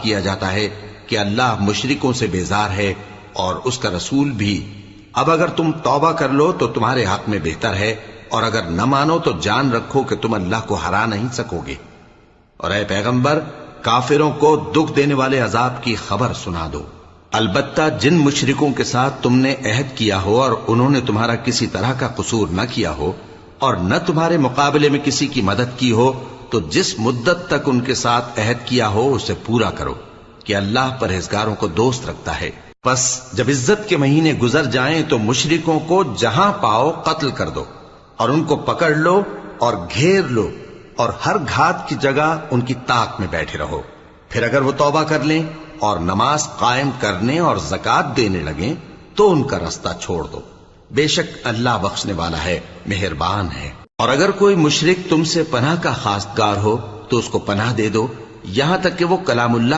کیا جاتا ہے کہ اللہ مشرکوں سے بیزار ہے اور اس کا رسول بھی۔ اب اگر تم توبہ کر لو تو تمہارے حق میں بہتر ہے، اور اگر نہ مانو تو جان رکھو کہ تم اللہ کو ہرا نہیں سکو گے۔ اور اے پیغمبر، کافروں کو دکھ دینے والے عذاب کی خبر سنا دو۔ البتہ جن مشرکوں کے ساتھ تم نے عہد کیا ہو اور انہوں نے تمہارا کسی طرح کا قصور نہ کیا ہو اور نہ تمہارے مقابلے میں کسی کی مدد کی ہو، تو جس مدت تک ان کے ساتھ عہد کیا ہو اسے پورا کرو، کہ اللہ پرہیزگاروں کو دوست رکھتا ہے۔ پس جب عزت کے مہینے گزر جائیں تو مشرکوں کو جہاں پاؤ قتل کر دو، اور ان کو پکڑ لو اور گھیر لو، اور ہر گھات کی جگہ ان کی طاق میں بیٹھے رہو۔ پھر اگر وہ توبہ کر لیں اور نماز قائم کرنے اور زکوٰۃ دینے لگیں تو ان کا رستہ چھوڑ دو، بے شک اللہ بخشنے والا ہے، مہربان ہے۔ اور اگر کوئی مشرک تم سے پناہ کا خواستگار ہو تو اس کو پناہ دے دو، یہاں تک کہ وہ کلام اللہ